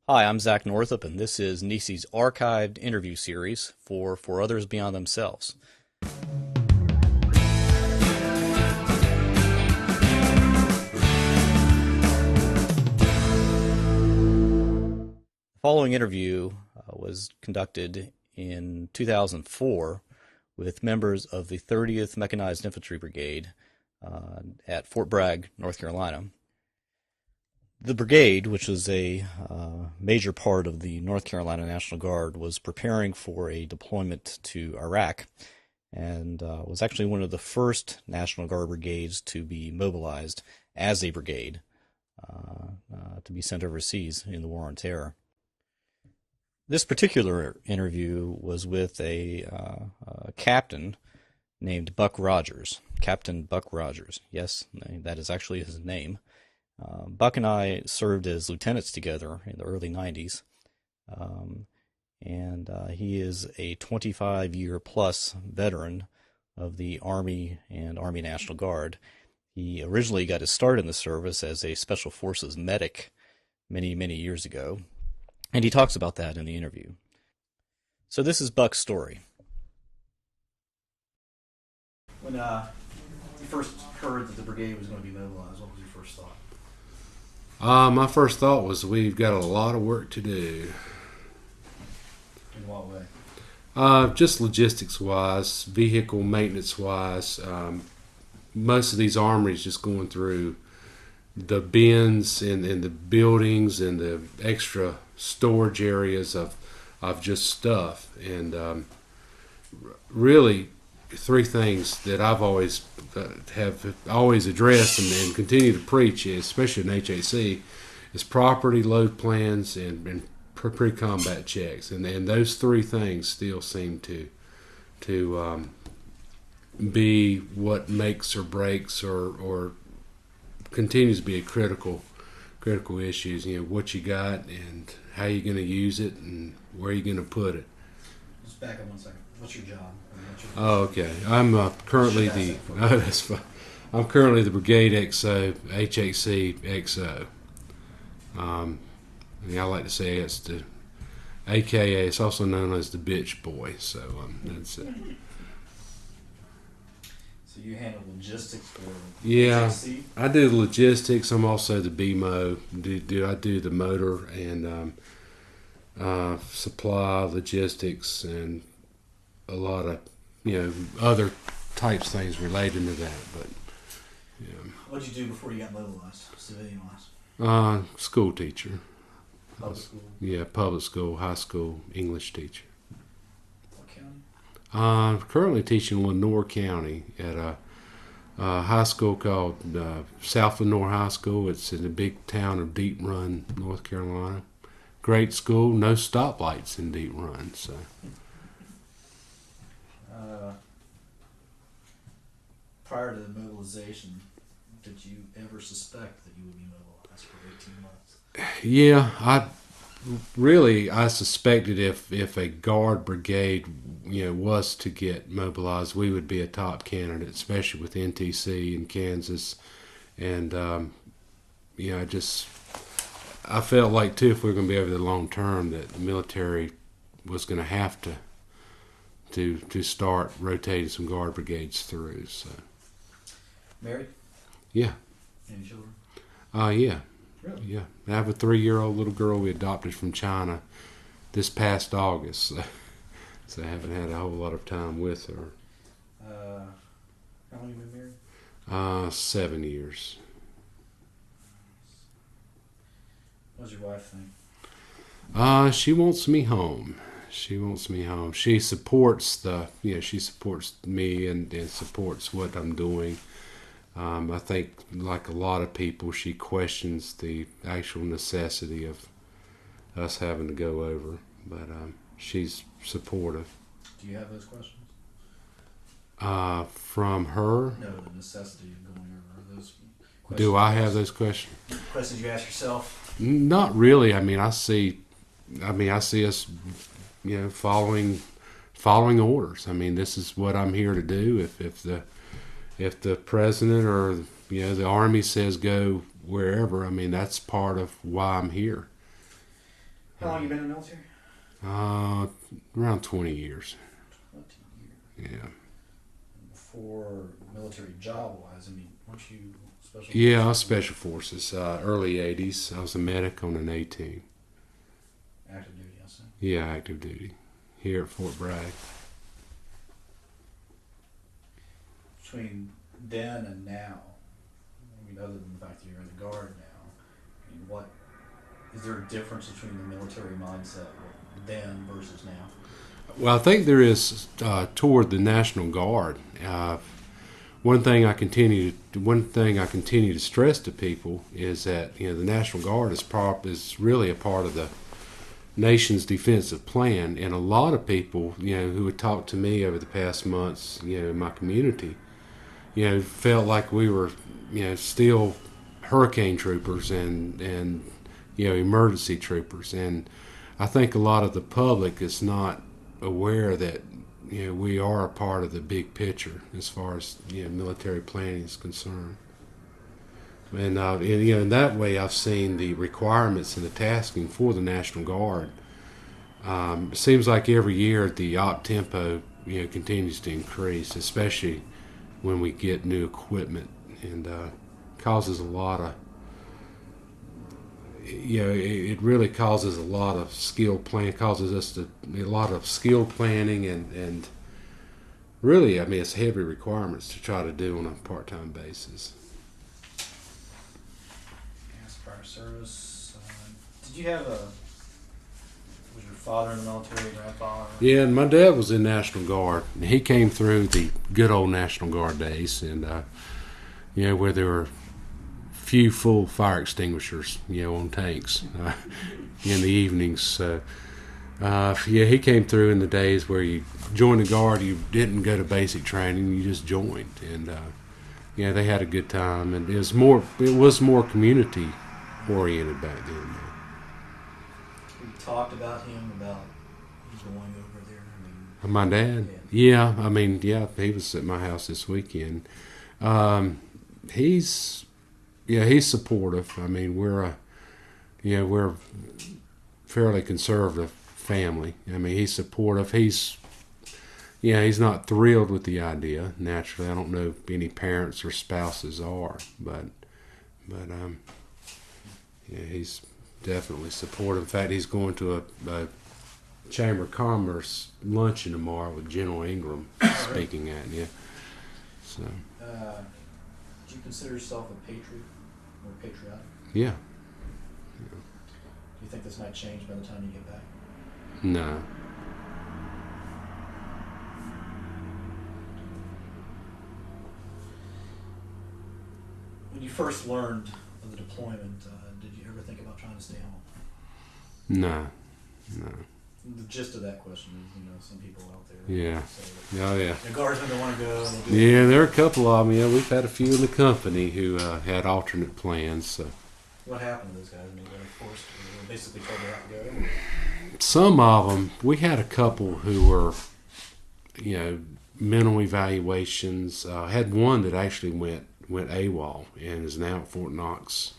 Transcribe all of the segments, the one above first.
Hi, I'm Zach Northup, and this is Nisi's archived interview series for Others Beyond Themselves. The following interview was conducted in 2004 with members of the 30th Mechanized Infantry Brigade at Fort Bragg, North Carolina. The brigade, which was a major part of the North Carolina National Guard, was preparing for a deployment to Iraq and was actually one of the first National Guard brigades to be mobilized as a brigade to be sent overseas in the War on Terror. This particular interview was with a captain named Buck Rogers, Captain Buck Rogers. Yes, that is actually his name. Buck and I served as lieutenants together in the early 90s, and he is a 25-year plus veteran of the Army and Army National Guard. He originally got his start in the service as a Special Forces medic many, many years ago, and he talks about that in the interview. So this is Buck's story. When you first heard that the brigade was going to be mobilized, what was your first thought? My first thought was we've got a lot of work to do. In what way? Just logistics-wise, vehicle maintenance-wise. Most of these armories just going through the bins and the buildings and the extra storage areas of just stuff. And really, three things that I've always have always addressed and continue to preach, especially in HAC, is property, load plans, and pre-combat checks. And those three things still seem to be what makes or breaks or continues to be a critical issues. You know, what you got and how you're going to use it and where you're going to put it. Just back up 1 second. What's your job? Oh, okay. I'm currently that's fine. I'm currently the Brigade XO, HHC XO. I like to say it's the, AKA, it's also known as the bitch boy. So that's it. So you handle logistics for HHC? I do the logistics. I'm also the BMO. I do the motor and supply logistics and a lot of other types of things related to that. But what'd you do before you got mobilized, civilian wise? School teacher. Public school. Yeah, public school, high school English teacher. What county? Currently teaching Lenoir County at a high school called South Lenoir High School. It's in the big town of Deep Run, North Carolina. Great school, no stoplights in Deep Run, so. Prior to the mobilization, did you ever suspect that you would be mobilized for 18 months? Yeah, I suspected if a guard brigade, was to get mobilized, we would be a top candidate, especially with NTC in Kansas, and I felt like too, if we were going to be over the long term, that the military was going to have to start rotating some guard brigades through. So. Married? Yeah. Any children? Yeah. Really? Yeah. I have a 3-year-old little girl we adopted from China this past August, so I haven't had a whole lot of time with her. How long have you been married? 7 years. What does your wife think? She wants me home. She supports she supports me and supports what I'm doing. I think, like a lot of people, she questions the actual necessity of us having to go over, but she's supportive. Do you have those questions? From her? No, the necessity of going over those questions. Do I have those questions? Questions you ask yourself? Not really. I see us, following orders. This is what I'm here to do. If the president or the Army says go wherever, that's part of why I'm here. How long you been in the military? Around 20 years. 20 years. Yeah. Before military job wise, I mean, weren't you special? Yeah, I was forces? special forces. Early 80s. I was a medic on an A team. Active duty, I see. Yeah, active duty here at Fort Bragg. Between then and now, I mean, other than the fact that you're in the guard now, I mean, what is there a difference between the military mindset then versus now? Well, I think there is toward the National Guard. One thing I continue to stress to people is that the National Guard is really a part of the nation's defensive plan, and a lot of people who would talk to me over the past months in my community felt like we were still hurricane troopers and emergency troopers, and I think a lot of the public is not aware that we are a part of the big picture as far as military planning is concerned. And in that way, I've seen the requirements and the tasking for the National Guard. It seems like every year the op tempo continues to increase, especially when we get new equipment, and causes a lot of it really causes a lot of skill plan, causes us to a lot of skill planning, and really, I mean, it's heavy requirements to try to do on a part-time basis. Yes, prior service. Did you have was your father in the military, grandfather? Yeah, and my dad was in National Guard. He came through the good old National Guard days, and where there were few full fire extinguishers, on tanks in the evenings. So, he came through in the days where you joined the Guard, you didn't go to basic training, you just joined, and they had a good time, and it was more community oriented back then. We talked about him about going over there. I mean, My dad, he was at my house this weekend. He's supportive. I mean, we're fairly conservative family. I mean, he's supportive. He's not thrilled with the idea. Naturally, I don't know if any parents or spouses are, but he's definitely supportive. In fact, he's going to a Chamber of Commerce luncheon tomorrow with General Ingram speaking at. Yeah. So. Do you consider yourself a patriot or patriotic? Yeah. Do you think this might change by the time you get back? No. When you first learned of the deployment, did you ever think about trying to stay home? No. The gist of that question is, some people out there Yeah. say that Oh, yeah. the guardsmen don't want to go. They'll do Yeah, there are a couple of them. Yeah, we've had a few in the company who had alternate plans. So What happened to those guys? I mean, they were forced, they were basically told they have to go. some of them, we had a couple who were, mental evaluations. Had one that actually went AWOL and is now at Fort Knox,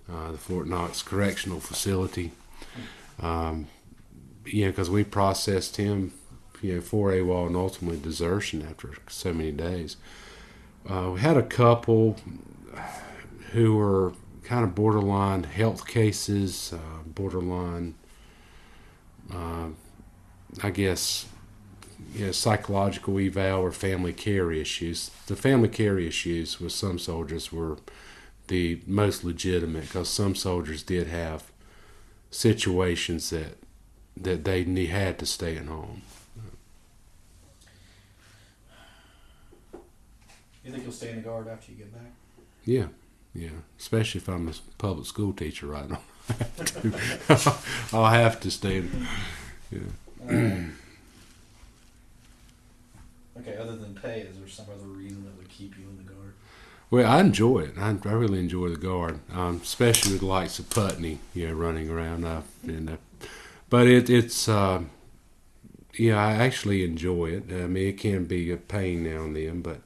the Fort Knox Correctional Facility. Because we processed him, for AWOL and ultimately desertion after so many days. We had a couple who were kind of borderline health cases, borderline, I guess, psychological eval or family care issues. The family care issues with some soldiers were the most legitimate, because some soldiers did have situations that they had to stay at home. You think you'll stay in the Guard after you get back? Yeah, especially if I'm a public school teacher right now. I'll have to stay in. Yeah. Okay, other than pay, is there some other reason that would keep you in the Guard? Well, I enjoy it. I really enjoy the Guard, especially with the likes of Putney, running around. But it's I actually enjoy it. I mean, it can be a pain now and then, but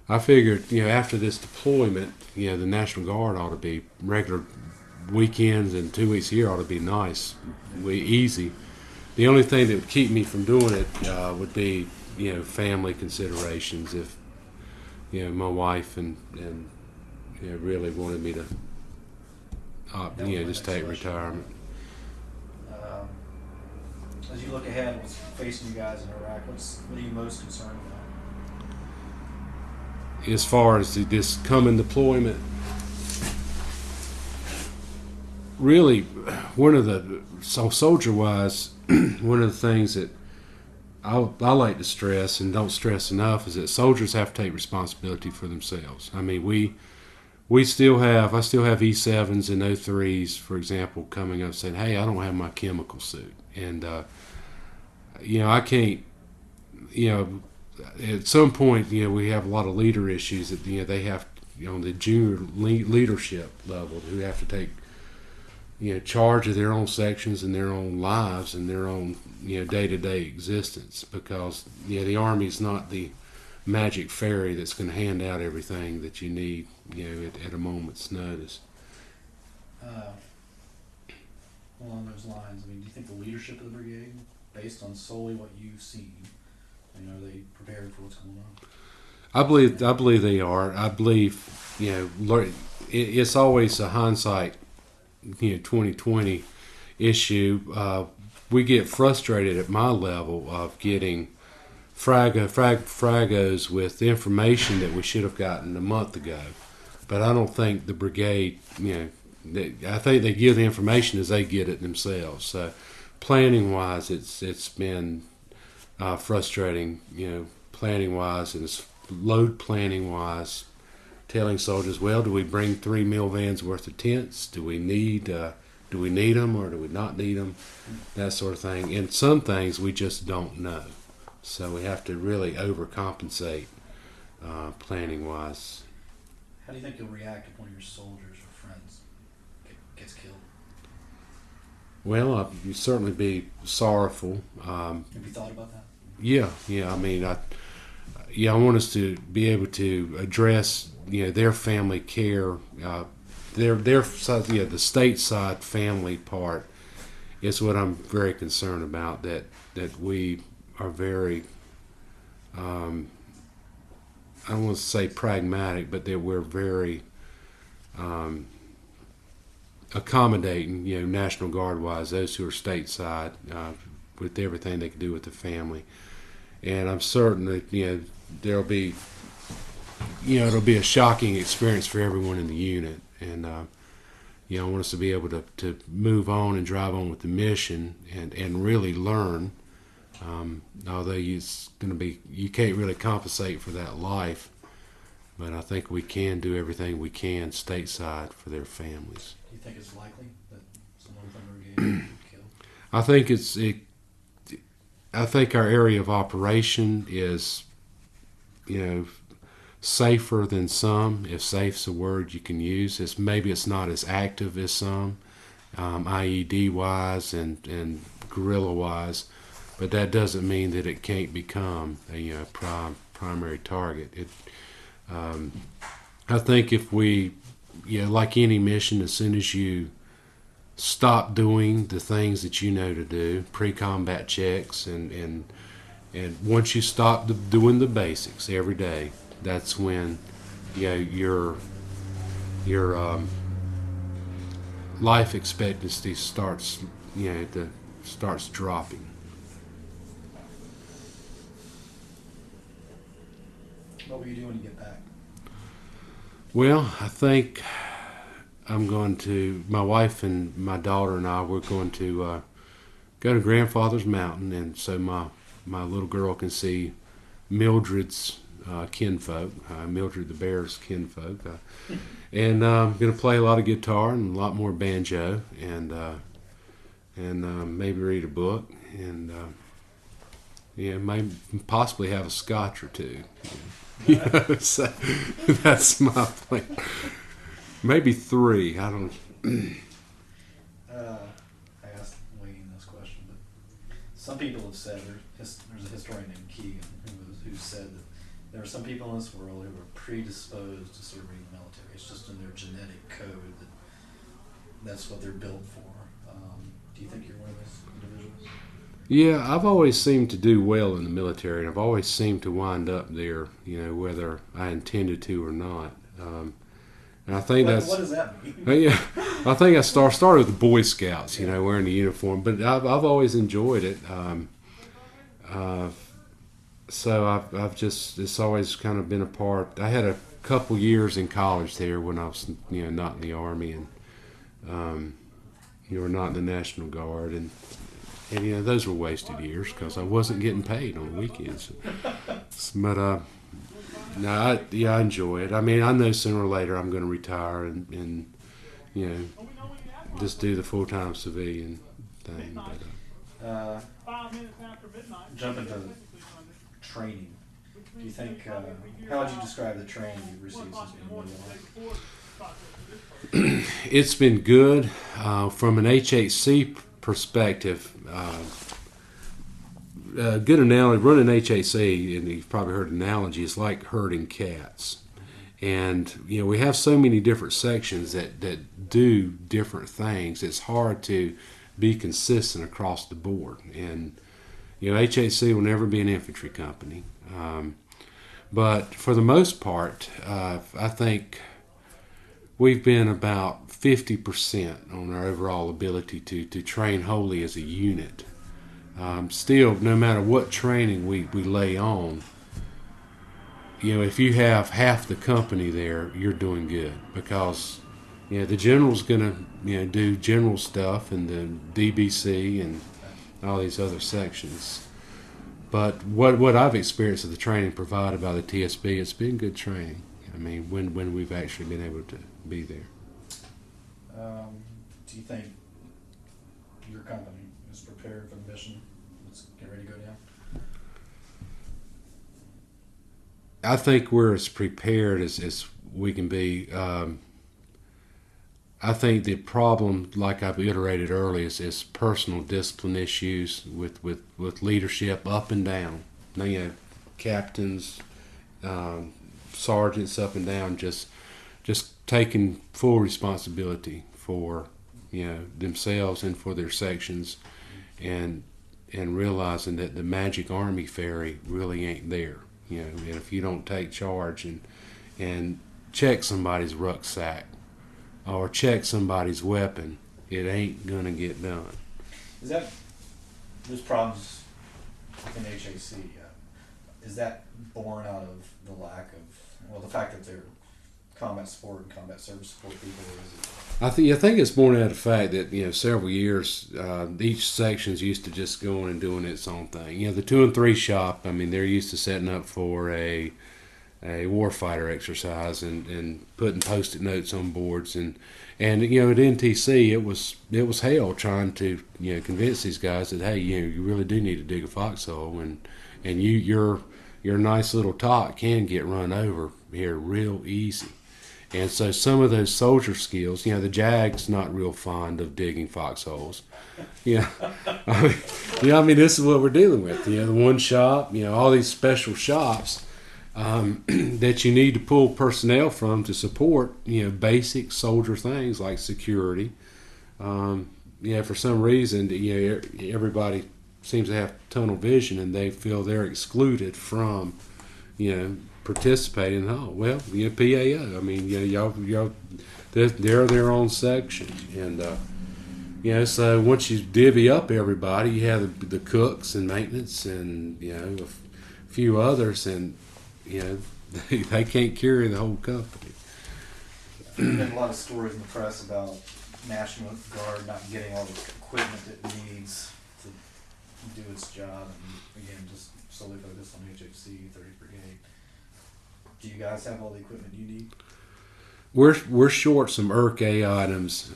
I figured, after this deployment, the National Guard ought to be regular weekends and 2 weeks here ought to be nice, easy. The only thing that would keep me from doing it would be, family considerations. If, my wife and really wanted me to, just take retirement. As you look ahead, what's facing you guys in Iraq? What are you most concerned about? As far as this coming deployment, really, soldier-wise, one of the things that I like to stress and don't stress enough is that soldiers have to take responsibility for themselves. I mean, I still have E7s and O3s, for example, coming up saying, "Hey, I don't have my chemical suit," and I can't. At some point, we have a lot of leader issues that they have, on the junior leadership level, who have to take charge of their own sections and their own lives and their own day-to-day existence, because the Army's not the magic fairy that's going to hand out everything that you need at a moment's notice. Along those lines, I mean, do you think the leadership of the brigade, based on solely what you've seen, are they prepared for what's going on? I believe they are. I believe it's always a hindsight 2020 issue. We get frustrated at my level of getting fragos with information that we should have gotten a month ago. But I don't think the brigade, I think they give the information as they get it themselves. So planning-wise, it's been frustrating, planning-wise, and it's load planning-wise, telling soldiers, well, do we bring 3 meal vans worth of tents? Do we need them or do we not need them? That sort of thing. And some things we just don't know. So we have to really overcompensate planning-wise. How do you think you'll react if one of your soldiers or friends gets killed? Well, you'd certainly be sorrowful. Have you thought about that? Yeah. I mean, I want us to be able to address their family care, their side, the state side family part is what I'm very concerned about. That we are very, I don't want to say pragmatic, but that we're very accommodating, National Guard wise, those who are stateside, with everything they can do with the family. And I'm certain that there'll be it'll be a shocking experience for everyone in the unit, and I want us to be able to move on and drive on with the mission and really learn. Although you can't really compensate for that life, but I think we can do everything we can stateside for their families. Do you think it's likely that someone from the brigade will get killed? I think our area of operation is, safer than some, if safe's a word you can use. Maybe it's not as active as some, IED wise and guerrilla wise, but that doesn't mean that it can't become a primary target. I think if we, like any mission, as soon as you stop doing the things that you know to do, pre-combat checks, and once you stop doing the basics every day, that's when your life expectancy starts dropping. What will you do when you get back? Well, I think my wife and my daughter and we're going to go to Grandfather's Mountain, and so my little girl can see Mildred's kinfolk, Mildred the Bear's kinfolk, and I'm going to play a lot of guitar and a lot more banjo, and maybe read a book, and maybe possibly have a scotch or two. So that's my plan. Maybe 3. I don't. I asked Wayne this question, but some people have said there's a historian named Keegan who said that there are some people in this world who are predisposed to serving in the military. It's just in their genetic code that that's what they're built for. Do you think you're one of those individuals? Yeah, I've always seemed to do well in the military, and I've always seemed to wind up there, whether I intended to or not. And I think What does that mean? yeah, I think I started with the Boy Scouts, wearing the uniform, but I've always enjoyed it. So I've just, it's always kind of been a part. I had a couple years in college there when I was not in the Army, and you were not in the National Guard, and those were wasted years because I wasn't getting paid on the weekends. But no, I enjoy it. I mean, I know sooner or later I'm going to retire and just do the full-time civilian thing. But, Jump into training. Do you think, how would you describe the training you've received since being in? It's been good. From an HHC perspective, good analogy, running HHC, and you've probably heard an analogy, is like herding cats. And, we have so many different sections that do different things. It's hard to be consistent across the board. And, HHC will never be an infantry company. But for the most part, I think we've been about 50% on our overall ability to train wholly as a unit. Still, no matter what training we lay on, if you have half the company there, you're doing good, because the general's going to do general stuff, and the DBC and all these other sections. But what I've experienced of the training provided by the TSB, it's been good training. I mean, when we've actually been able to be there. Do you think your company is prepared for the mission that's getting ready to go down? I think we're as prepared as we can be. I think the problem, like I've iterated earlier, is personal discipline issues with leadership up and down. Now, captains, sergeants up and down, just taking full responsibility for themselves and for their sections, and realizing that the magic Army fairy really ain't there. And if you don't take charge and check somebody's rucksack or check somebody's weapon, it ain't gonna get done. Is that, there's problems in HAC, is that born out of the lack of, the fact that they're combat support and combat service support people, or is it? I think it's born out of the fact that several years each section's used to just going and doing its own thing. The 2 and 3 shop, I mean, they're used to setting up for a warfighter exercise and putting post-it notes on boards, and at NTC it was hell trying to convince these guys that, hey, you really do need to dig a foxhole, and your nice little tot can get run over here real easy. And so some of those soldier skills, the JAG's not real fond of digging foxholes. I mean, this is what we're dealing with. The one shop, all these special shops that you need to pull personnel from to support, basic soldier things like security. For some reason, everybody seems to have tunnel vision, and they feel they're excluded from, participating. Oh, well, PAO. I mean, y'all, they're their own section, and so once you divvy up everybody, you have the cooks and maintenance, and a few others, and they can't carry the whole company. There's been a lot of stories in the press about National Guard not getting all the equipment it needs to do its job, and again, just solely focused on HHC 30th Brigade. Do you guys have all the equipment you need? We're short some IRK items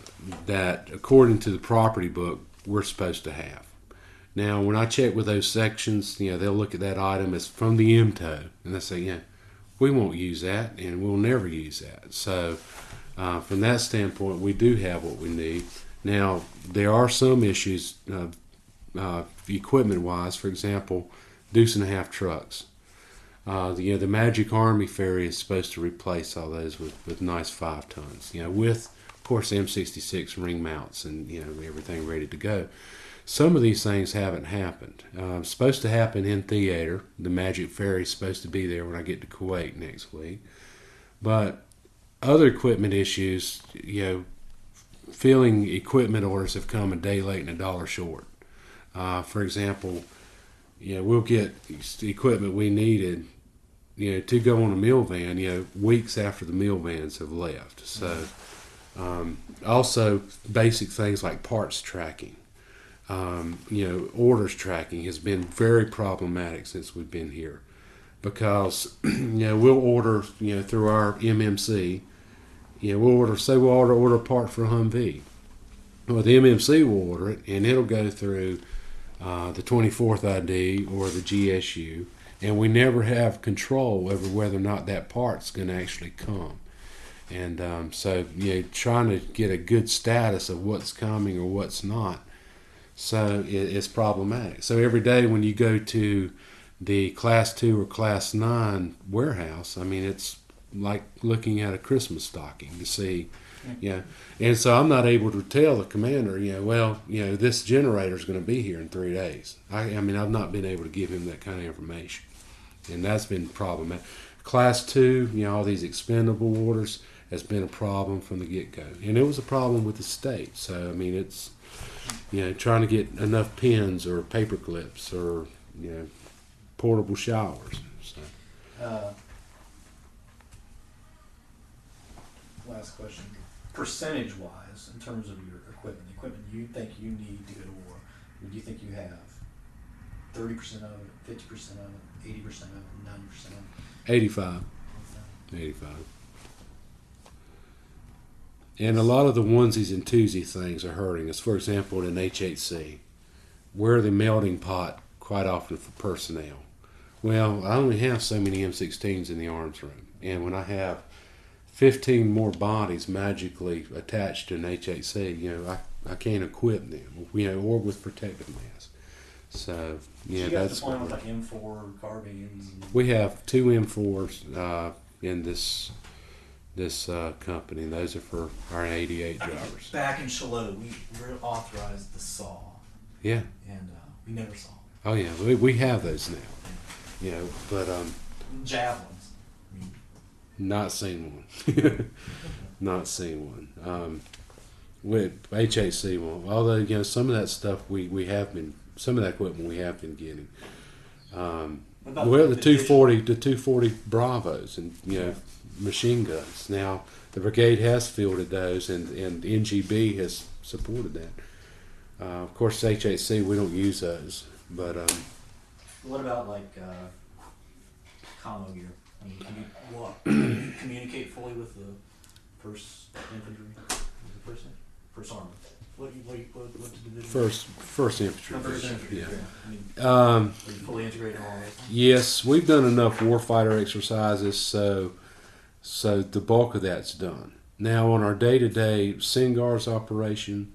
that, according to the property book, we're supposed to have. Now, when I check with those sections, they'll look at that item as from the MTO, and they say, we won't use that, and we'll never use that. So, from that standpoint, we do have what we need. Now, there are some issues, equipment-wise. For example, deuce and a half trucks. The Magic Army ferry is supposed to replace all those with nice 5 tons. With course, M66 ring mounts and everything ready to go. Some of these things haven't happened. Supposed to happen in theater. The Magic Fairy's supposed to be there when I get to Kuwait next week. But other equipment issues, filling equipment orders have come a day late and $1 short. For example, we'll get equipment we needed, to go on a meal van, weeks after the meal vans have left. So, also basic things like parts tracking. Orders tracking has been very problematic since we've been here, because we'll order through our MMC. We'll order a part for a Humvee. Well, the MMC will order it, and it'll go through the 24th ID or the GSU, and we never have control over whether or not that part's going to actually come. And so trying to get a good status of what's coming or what's not. So it's problematic. So every day when you go to the Class 2 or Class 9 warehouse, it's like looking at a Christmas stocking to see, And so I'm not able to tell the commander, this generator is going to be here in 3 days. I've not been able to give him that kind of information. And that's been problematic. Class 2, all these expendable orders has been a problem from the get-go. And it was a problem with the state. So, it's... trying to get enough pens or paper clips or, portable showers. So. Last question. Percentage-wise, in terms of your equipment you think you need to go to war, would you think you have 30% of it, 50% of it, 80% of it, 90% of it? 85. 85. And a lot of the onesies and twosies things are hurting us. For example, in HHC, we're the melting pot quite often for personnel. Well, I only have so many M16s in the arms room. And when I have 15 more bodies magically attached to an HHC, I can't equip them, or with protective masks. So, that's the point with like M4 carbines. We have 2 M4s in this company, and those are for our 88 drivers. Back in Shiloh, we were authorized the SAW. Yeah. And we never saw them. Oh yeah, we have those now. But javelins. Not seen one. Not seen one. With HHC one, although some of that stuff some of that equipment we have been getting. The 240 Bravos and machine guns. Now the brigade has fielded those, and NGB has supported that. Of course, HHC we don't use those, but what about like commo gear? Can you communicate fully with the first infantry? First army. What division? First infantry. First infantry. Yeah. Are you fully integrated in all this? Yes, we've done enough warfighter exercises, so the bulk of that's done. Now on our day-to-day SINGARS operation,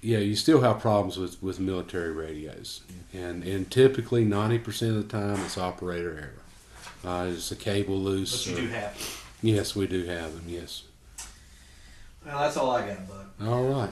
you still have problems with military radios, and typically 90% of the time it's operator error. It's a cable loose. But you do have them. Yes, we do have them. Yes. Well, that's all I got, Buck. All right.